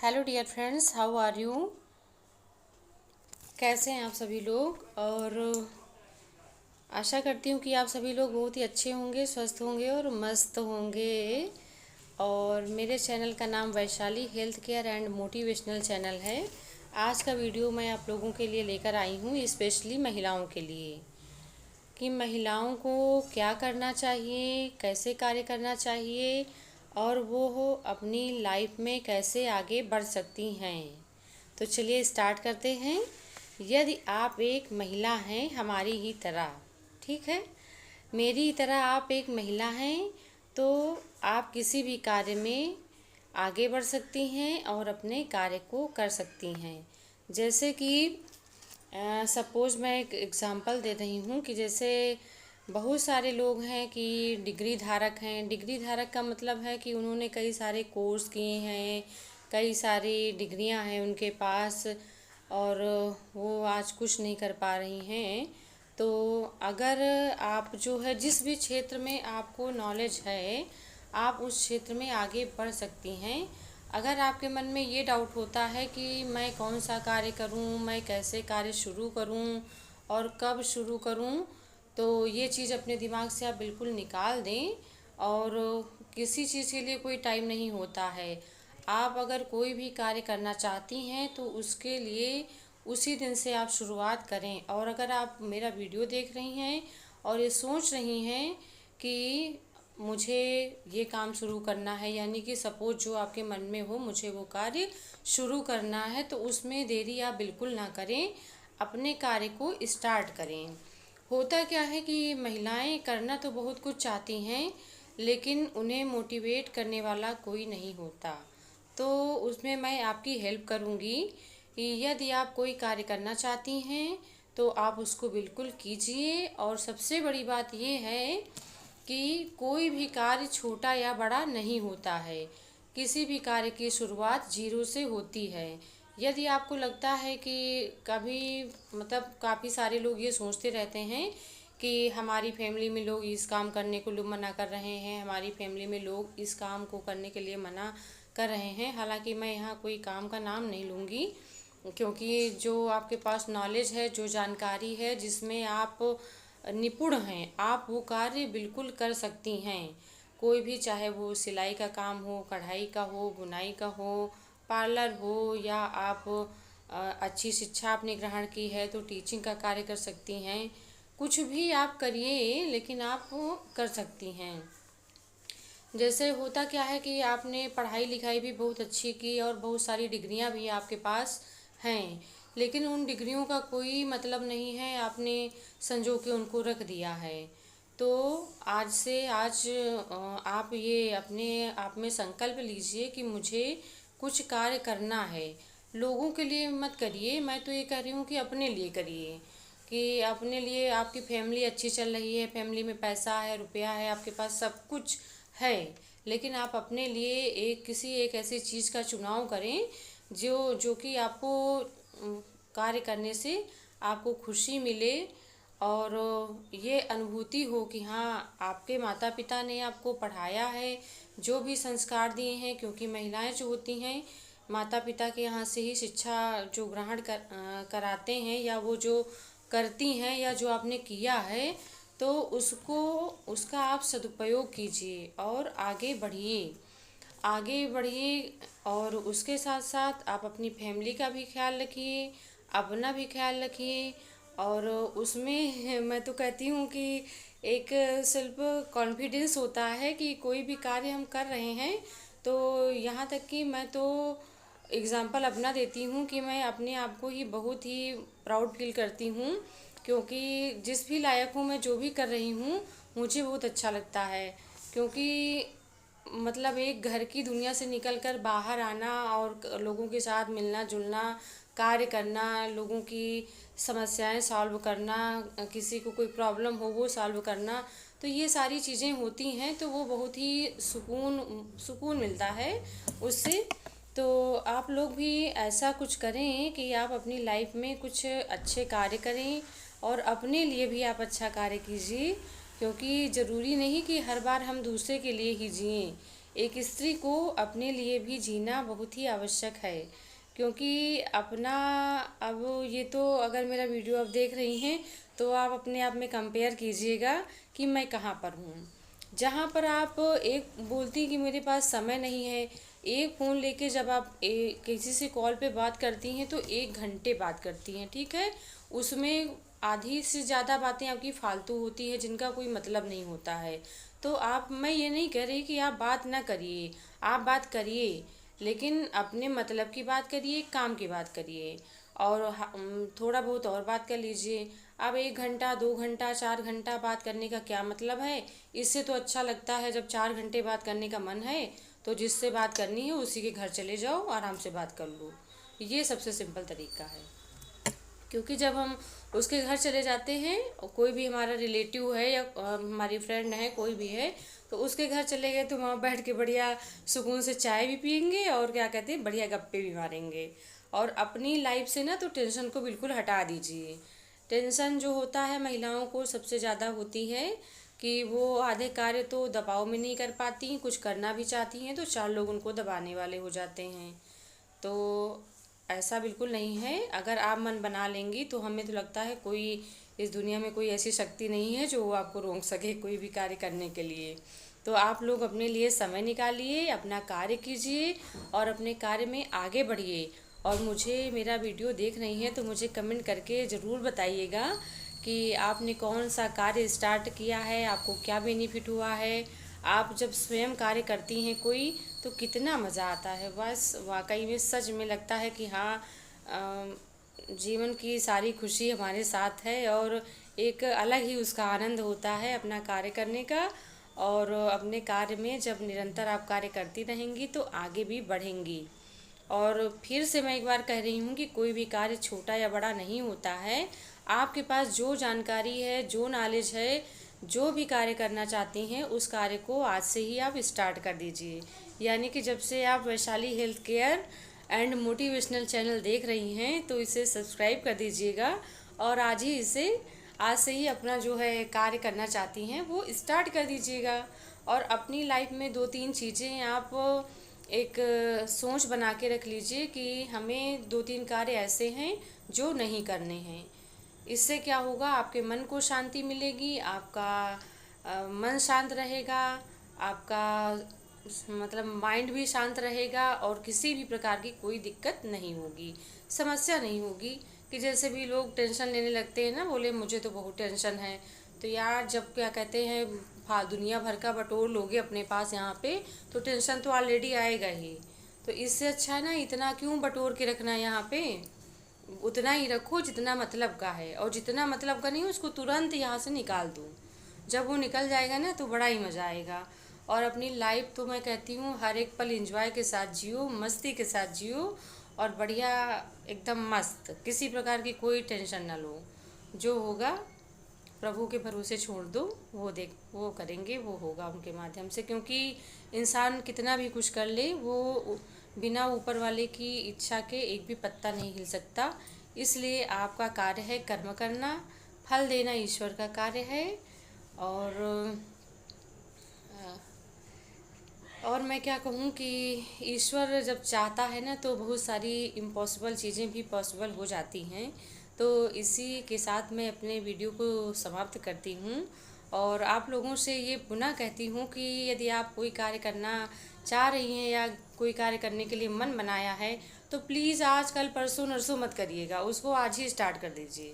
Hello dear friends, how are you. कैसे हैं आप सभी लोग। और आशा करती हूँ कि आप सभी लोग बहुत ही अच्छे होंगे, स्वस्थ होंगे और मस्त होंगे। और मेरे चैनल का नाम Vaishali health care and motivational channel है। आज का वीडियो मैं आप लोगों के लिए लेकर आई हूँ, स्पेशली महिलाओं के लिए, कि महिलाओं को क्या करना चाहिए, कैसे कार्य करना चाहिए और वो हो अपनी लाइफ में कैसे आगे बढ़ सकती हैं। तो चलिए स्टार्ट करते हैं। यदि आप एक महिला हैं हमारी ही तरह, ठीक है, मेरी ही तरह आप एक महिला हैं, तो आप किसी भी कार्य में आगे बढ़ सकती हैं और अपने कार्य को कर सकती हैं। जैसे कि सपोज़ मैं एक एग्ज़ाम्पल दे रही हूँ कि जैसे बहुत सारे लोग हैं कि डिग्री धारक हैं। डिग्री धारक का मतलब है कि उन्होंने कई सारे कोर्स किए हैं, कई सारी डिग्रियां हैं उनके पास, और वो आज कुछ नहीं कर पा रही हैं। तो अगर आप जो है जिस भी क्षेत्र में आपको नॉलेज है, आप उस क्षेत्र में आगे बढ़ सकती हैं। अगर आपके मन में ये डाउट होता है कि मैं कौन सा कार्य करूं, मैं कैसे कार्य शुरू करूं और कब शुरू करूं, तो ये चीज़ अपने दिमाग से आप बिल्कुल निकाल दें। और किसी चीज़ के लिए कोई टाइम नहीं होता है। आप अगर कोई भी कार्य करना चाहती हैं तो उसके लिए उसी दिन से आप शुरुआत करें। और अगर आप मेरा वीडियो देख रही हैं और ये सोच रही हैं कि मुझे ये काम शुरू करना है, यानी कि सपोज जो आपके मन में हो मुझे वो कार्य शुरू करना है, तो उसमें देरी आप बिल्कुल ना करें, अपने कार्य को स्टार्ट करें। होता क्या है कि महिलाएं करना तो बहुत कुछ चाहती हैं, लेकिन उन्हें मोटिवेट करने वाला कोई नहीं होता। तो उसमें मैं आपकी हेल्प करूंगी कि यदि आप कोई कार्य करना चाहती हैं तो आप उसको बिल्कुल कीजिए। और सबसे बड़ी बात ये है कि कोई भी कार्य छोटा या बड़ा नहीं होता है। किसी भी कार्य की शुरुआत जीरो से होती है। यदि आपको लगता है कि कभी मतलब काफ़ी सारे लोग ये सोचते रहते हैं कि हमारी फैमिली में लोग इस काम करने को लोग मना कर रहे हैं, हमारी फैमिली में लोग इस काम को करने के लिए मना कर रहे हैं। हालांकि मैं यहाँ कोई काम का नाम नहीं लूँगी, क्योंकि जो आपके पास नॉलेज है, जो जानकारी है, जिसमें आप निपुण हैं, आप वो कार्य बिल्कुल कर सकती हैं। कोई भी, चाहे वो सिलाई का काम हो, कढ़ाई का हो, बुनाई का हो, पार्लर हो, या आप अच्छी शिक्षा आपने ग्रहण की है तो टीचिंग का कार्य कर सकती हैं। कुछ भी आप करिए, लेकिन आप वो कर सकती हैं। जैसे होता क्या है कि आपने पढ़ाई लिखाई भी बहुत अच्छी की और बहुत सारी डिग्रियां भी आपके पास हैं, लेकिन उन डिग्रियों का कोई मतलब नहीं है, आपने संजो के उनको रख दिया है। तो आज से आज आप ये अपने आप में संकल्प लीजिए कि मुझे कुछ कार्य करना है। लोगों के लिए मत करिए, मैं तो ये कह रही हूँ कि अपने लिए करिए। कि अपने लिए, आपकी फैमिली अच्छी चल रही है, फैमिली में पैसा है, रुपया है, आपके पास सब कुछ है, लेकिन आप अपने लिए एक ऐसी चीज़ का चुनाव करें जो कि आपको कार्य करने से आपको खुशी मिले। और ये अनुभूति हो कि हाँ, आपके माता पिता ने आपको पढ़ाया है, जो भी संस्कार दिए हैं, क्योंकि महिलाएं जो होती हैं माता पिता के यहाँ से ही शिक्षा जो ग्रहण कराते हैं, या वो जो करती हैं, या जो आपने किया है, तो उसका आप सदुपयोग कीजिए और आगे बढ़िए, आगे बढ़िए। और उसके साथ साथ आप अपनी फैमिली का भी ख्याल रखिए, अपना भी ख्याल रखिए। और उसमें मैं तो कहती हूँ कि एक सेल्फ कॉन्फिडेंस होता है कि कोई भी कार्य हम कर रहे हैं। तो यहाँ तक कि मैं तो एग्ज़ाम्पल अपना देती हूँ कि मैं अपने आप को ही बहुत ही प्राउड फील करती हूँ, क्योंकि जिस भी लायक हूँ, मैं जो भी कर रही हूँ मुझे बहुत अच्छा लगता है। क्योंकि मतलब एक घर की दुनिया से निकलकर बाहर आना और लोगों के साथ मिलना जुलना, कार्य करना, लोगों की समस्याएं सॉल्व करना, किसी को कोई प्रॉब्लम हो वो सॉल्व करना, तो ये सारी चीज़ें होती हैं, तो वो बहुत ही सुकून सुकून मिलता है उससे। तो आप लोग भी ऐसा कुछ करें कि आप अपनी लाइफ में कुछ अच्छे कार्य करें और अपने लिए भी आप अच्छा कार्य कीजिए। क्योंकि ज़रूरी नहीं कि हर बार हम दूसरे के लिए ही जिएं। एक स्त्री को अपने लिए भी जीना बहुत ही आवश्यक है, क्योंकि अपना, अब ये तो अगर मेरा वीडियो आप देख रही हैं तो आप अपने आप में कंपेयर कीजिएगा कि मैं कहाँ पर हूँ। जहाँ पर आप एक बोलती कि मेरे पास समय नहीं है, एक फ़ोन लेके जब आप किसी से कॉल पे बात करती हैं तो 1 घंटे बात करती हैं, ठीक है। उसमें आधी से ज़्यादा बातें आपकी फालतू होती है, जिनका कोई मतलब नहीं होता है। तो आप, मैं ये नहीं कह रही कि आप बात ना करिए, आप बात करिए, लेकिन अपने मतलब की बात करिए, काम की बात करिए, और थोड़ा बहुत और बात कर लीजिए। अब 1 घंटा, 2 घंटा, 4 घंटा बात करने का क्या मतलब है? इससे तो अच्छा लगता है जब 4 घंटे बात करने का मन है तो जिससे बात करनी है उसी के घर चले जाओ, आराम से बात कर लो। ये सबसे सिंपल तरीका है। क्योंकि जब हम उसके घर चले जाते हैं, और कोई भी हमारा रिलेटिव है या हमारी फ्रेंड है, कोई भी है, तो उसके घर चले गए तो वहाँ बैठ के बढ़िया सुकून से चाय भी पियेंगे और क्या कहते हैं, बढ़िया गप्पे भी मारेंगे। और अपनी लाइफ से ना तो टेंशन को बिल्कुल हटा दीजिए। टेंशन जो होता है महिलाओं को सबसे ज़्यादा होती है कि वो आधे कार्य तो दबाव में नहीं कर पाती, कुछ करना भी चाहती हैं तो 4 लोग उनको दबाने वाले हो जाते हैं। तो ऐसा बिल्कुल नहीं है। अगर आप मन बना लेंगी तो हमें तो लगता है कोई इस दुनिया में कोई ऐसी शक्ति नहीं है जो आपको रोक सके कोई भी कार्य करने के लिए। तो आप लोग अपने लिए समय निकालिए, अपना कार्य कीजिए और अपने कार्य में आगे बढ़िए। और मुझे, मेरा वीडियो देख रही हैं तो मुझे कमेंट करके ज़रूर बताइएगा कि आपने कौन सा कार्य स्टार्ट किया है, आपको क्या बेनिफिट हुआ है। आप जब स्वयं कार्य करती हैं कोई तो कितना मज़ा आता है, बस वाकई में सच में लगता है कि हाँ, जीवन की सारी खुशी हमारे साथ है और एक अलग ही उसका आनंद होता है अपना कार्य करने का। और अपने कार्य में जब निरंतर आप कार्य करती रहेंगी तो आगे भी बढ़ेंगी। और फिर से मैं एक बार कह रही हूँ कि कोई भी कार्य छोटा या बड़ा नहीं होता है। आपके पास जो जानकारी है, जो नॉलेज है, जो भी कार्य करना चाहती हैं उस कार्य को आज से ही आप स्टार्ट कर दीजिए। यानी कि जब से आप Vaishali health care and motivational channel देख रही हैं तो इसे सब्सक्राइब कर दीजिएगा और आज से ही अपना जो है कार्य करना चाहती हैं वो स्टार्ट कर दीजिएगा। और अपनी लाइफ में 2-3 चीज़ें आप एक सोच बना के रख लीजिए कि हमें 2-3 कार्य ऐसे हैं जो नहीं करने हैं। इससे क्या होगा, आपके मन को शांति मिलेगी, आपका मन शांत रहेगा, आपका मतलब माइंड भी शांत रहेगा और किसी भी प्रकार की कोई दिक्कत नहीं होगी, समस्या नहीं होगी। कि जैसे भी लोग टेंशन लेने लगते हैं ना, बोले मुझे तो बहुत टेंशन है, तो यार जब क्या कहते हैं दुनिया भर का बटोर लोगे अपने पास यहाँ पे तो टेंशन तो ऑलरेडी आएगा ही। तो इससे अच्छा है ना, इतना क्यों बटोर के रखना है यहाँ पे, उतना ही रखो जितना मतलब का है, और जितना मतलब का नहीं उसको तुरंत यहाँ से निकाल दो। जब वो निकल जाएगा ना तो बड़ा ही मज़ा आएगा। और अपनी लाइफ तो मैं कहती हूँ हर एक पल एंजॉय के साथ जियो, मस्ती के साथ जियो और बढ़िया एकदम मस्त, किसी प्रकार की कोई टेंशन ना लो। जो होगा प्रभु के भरोसे छोड़ दो, वो करेंगे, वो होगा उनके माध्यम से। क्योंकि इंसान कितना भी कुछ कर ले, वो बिना ऊपर वाले की इच्छा के एक भी पत्ता नहीं हिल सकता। इसलिए आपका कार्य है कर्म करना, फल देना ईश्वर का कार्य है। और और मैं क्या कहूँ कि ईश्वर जब चाहता है ना तो बहुत सारी इम्पॉसिबल चीज़ें भी पॉसिबल हो जाती हैं। तो इसी के साथ मैं अपने वीडियो को समाप्त करती हूँ और आप लोगों से ये पुनः कहती हूँ कि यदि आप कोई कार्य करना चाह रही हैं या कोई कार्य करने के लिए मन बनाया है तो प्लीज़ आज कल परसों नरसों मत करिएगा, उसको आज ही स्टार्ट कर दीजिए।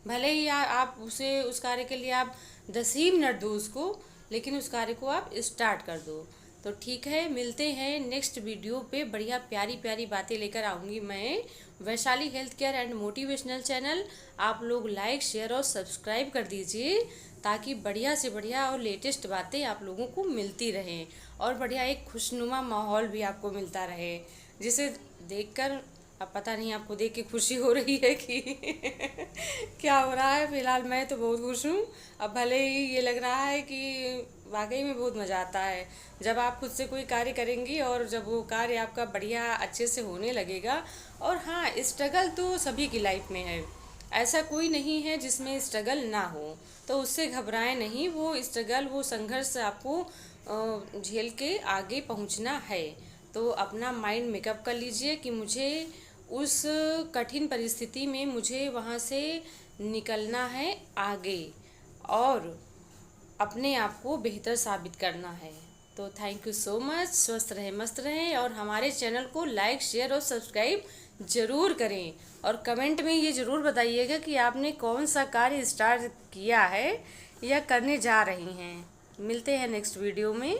भले ही आप उसे, उस कार्य के लिए आप 10 ही मिनट दो उसको, लेकिन उस कार्य को आप स्टार्ट कर दो। तो ठीक है, मिलते हैं नेक्स्ट वीडियो पे। बढ़िया प्यारी प्यारी बातें लेकर आऊँगी मैं, Vaishali health care and motivational channel. आप लोग लाइक, शेयर और सब्सक्राइब कर दीजिए ताकि बढ़िया से बढ़िया और लेटेस्ट बातें आप लोगों को मिलती रहें और बढ़िया एक खुशनुमा माहौल भी आपको मिलता रहे, जिसे देखकर, अब पता नहीं आपको देख के खुशी हो रही है कि क्या हो रहा है। फिलहाल मैं तो बहुत खुश हूँ। अब भले ही ये लग रहा है कि वाकई में बहुत मज़ा आता है जब आप खुद से कोई कार्य करेंगी और जब वो कार्य आपका बढ़िया अच्छे से होने लगेगा। और हाँ, स्ट्रगल तो सभी की लाइफ में है, ऐसा कोई नहीं है जिसमें स्ट्रगल ना हो, तो उससे घबराएं नहीं। वो स्ट्रगल, वो संघर्ष आपको झेल के आगे पहुंचना है। तो अपना माइंड मेकअप कर लीजिए कि मुझे उस कठिन परिस्थिति में मुझे वहाँ से निकलना है आगे, और अपने आप को बेहतर साबित करना है। तो थैंक यू सो मच। स्वस्थ रहें, मस्त रहें, और हमारे चैनल को लाइक, शेयर और सब्सक्राइब ज़रूर करें। और कमेंट में ये ज़रूर बताइएगा कि आपने कौन सा कार्य स्टार्ट किया है या करने जा रही हैं। मिलते हैं नेक्स्ट वीडियो में।